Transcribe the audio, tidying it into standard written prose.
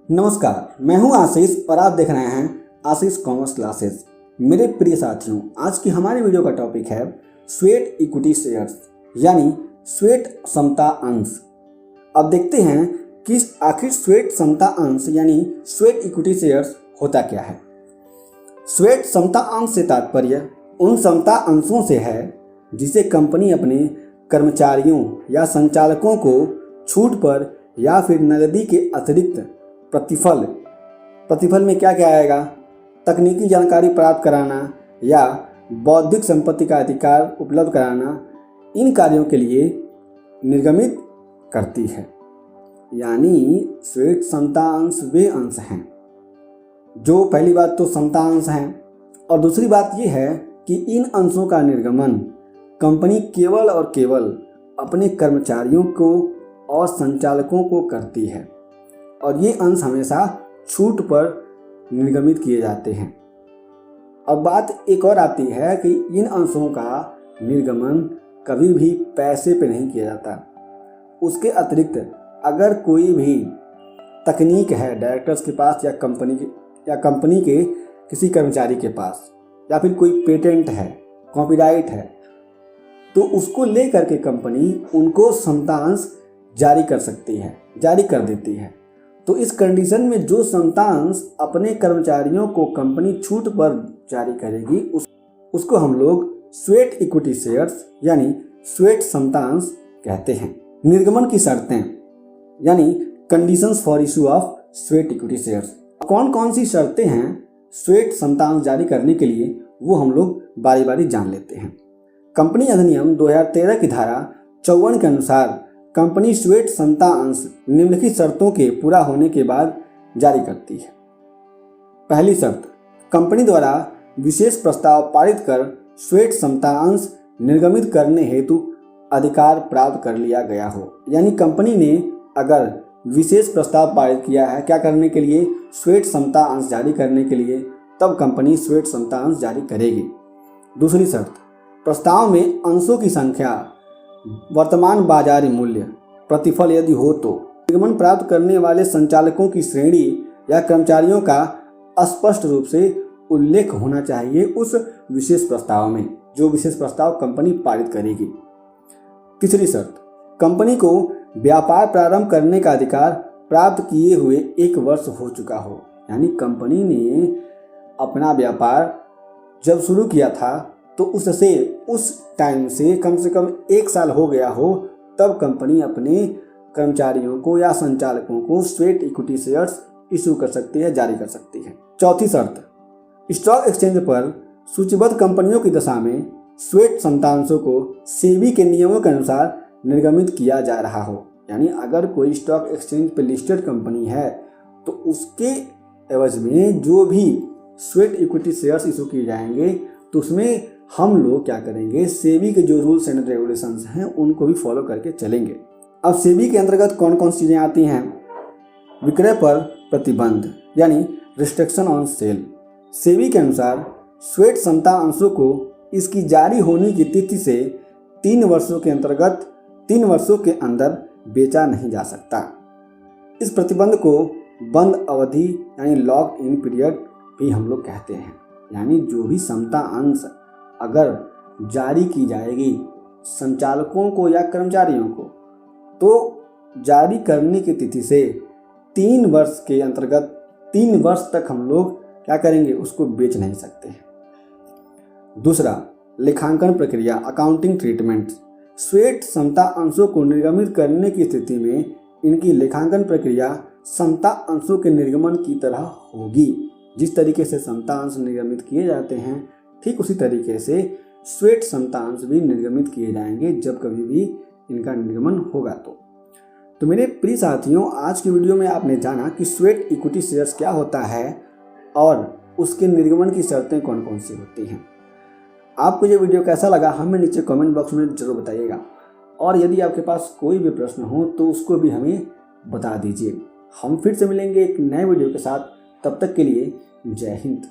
नमस्कार, मैं हूं आशीष और आप देख रहे हैं आशीष कॉमर्स क्लासेस। मेरे प्रिय साथियों, आज की हमारी वीडियो का टॉपिक है स्वेट इक्विटी शेयर्स यानी स्वेट समता अंश। अब देखते हैं कि आखिर स्वेट समता अंश यानी स्वेट इक्विटी शेयर्स होता क्या है। स्वेट समता अंश से तात्पर्य उन समता अंशों से है जिसे कंपनी अपने कर्मचारियों या संचालकों को छूट पर या फिर नकदी के अतिरिक्त प्रतिफल में क्या क्या आएगा, तकनीकी जानकारी प्राप्त कराना या बौद्धिक संपत्ति का अधिकार उपलब्ध कराना, इन कार्यों के लिए निर्गमित करती है। यानी स्वेट समता अंश वे अंश हैं जो, पहली बात तो समता अंश हैं और दूसरी बात ये है कि इन अंशों का निर्गमन कंपनी केवल और केवल अपने कर्मचारियों को और संचालकों को करती है और ये अंश हमेशा छूट पर निर्गमित किए जाते हैं। अब बात एक और आती है कि इन अंशों का निर्गमन कभी भी पैसे पे नहीं किया जाता। उसके अतिरिक्त अगर कोई भी तकनीक है डायरेक्टर्स के पास या कंपनी के किसी कर्मचारी के पास, या फिर कोई पेटेंट है, कॉपीराइट है, तो उसको ले करके कंपनी उनको समता अंश जारी कर देती है। तो इस कंडीशन में जो समता अंश अपने कर्मचारियों को कंपनी छूट पर जारी करेगी उसको हम लोग स्वेट इक्विटी शेयर्स यानी स्वेट समता अंश कहते हैं। निर्गमन की शर्तें यानी conditions for issue of sweat equity shares. कौन कौन सी शर्तें हैं स्वेट समता अंश जारी करने के लिए, वो हम लोग बारी बारी जान लेते हैं। कंपनी अधिनियम 2013 की धारा 54 के अनुसार कंपनी स्वेट समता अंश निम्नलिखित शर्तों के पूरा होने के बाद जारी करती है। पहली शर्त, कंपनी द्वारा विशेष प्रस्ताव पारित कर स्वेट समता अंश निर्गमित करने हेतु अधिकार प्राप्त कर लिया गया हो। यानी कंपनी ने अगर विशेष प्रस्ताव पारित किया है क्या करने के लिए, स्वेट समता अंश जारी करने के लिए, तब कंपनी स्वेट समता अंश जारी करेगी। दूसरी शर्त, प्रस्ताव में अंशों की संख्या वर्तमान बाजार मूल्य प्रतिफल यदि हो तो निर्गमन प्राप्त करने वाले संचालकों की श्रेणी या कर्मचारियों का स्पष्ट रूप से उल्लेख होना चाहिए उस विशेष प्रस्ताव में, जो विशेष प्रस्ताव कंपनी पारित करेगी। तीसरी शर्त, कंपनी को व्यापार प्रारंभ करने का अधिकार प्राप्त किए हुए 1 वर्ष हो चुका हो। यानी कंपनी ने अपना व्यापार जब शुरू किया था तो उस टाइम से कम 1 साल हो गया हो, तब कंपनी अपने कर्मचारियों को या संचालकों को स्वेट इक्विटी शेयर्स इशू कर सकती है, जारी कर सकती है। चौथी शर्त, स्टॉक एक्सचेंज पर सूचीबद्ध कंपनियों की दशा में स्वेट समता अंशों को सेबी के नियमों के अनुसार निर्गमित किया जा रहा हो। यानी अगर कोई स्टॉक एक्सचेंज पर लिस्टेड कंपनी है तो उसके एवज में जो भी स्वेट इक्विटी शेयर्स इशू किए जाएंगे तो उसमें हम लोग क्या करेंगे, सेबी के जो रूल्स एंड रेगुलेशंस हैं उनको भी फॉलो करके चलेंगे। अब सेबी के अंतर्गत कौन कौन सी चीज़ें आती हैं। विक्रय पर प्रतिबंध यानी रिस्ट्रिक्शन ऑन सेल। सेबी के अनुसार स्वेट समता अंशों को इसकी जारी होने की तिथि से 3 वर्षों के अंदर बेचा नहीं जा सकता। इस प्रतिबंध को बंद अवधि यानी लॉक इन पीरियड भी हम लोग कहते हैं। यानी जो भी समता अंश अगर जारी की जाएगी संचालकों को या कर्मचारियों को, तो जारी करने की तिथि से 3 वर्ष के अंतर्गत 3 वर्ष तक हम लोग क्या करेंगे, उसको बेच नहीं सकते हैं। दूसरा, लेखांकन प्रक्रिया अकाउंटिंग ट्रीटमेंट। स्वेट समता अंशों को निर्गमित करने की स्थिति में इनकी लेखांकन प्रक्रिया समता अंशों के निर्गमन की तरह होगी। जिस तरीके से समता अंश निर्गमित किए जाते हैं ठीक उसी तरीके से स्वेट समता अंश भी निर्गमित किए जाएंगे जब कभी भी इनका निर्गमन होगा। तो मेरे प्रिय साथियों, आज की वीडियो में आपने जाना कि स्वेट इक्विटी शेयर्स क्या होता है और उसके निर्गमन की शर्तें कौन कौन सी होती हैं। आपको ये वीडियो कैसा लगा हमें नीचे कमेंट बॉक्स में जरूर बताइएगा और यदि आपके पास कोई भी प्रश्न हो तो उसको भी हमें बता दीजिए। हम फिर से मिलेंगे एक नए वीडियो के साथ, तब तक के लिए जय हिंद।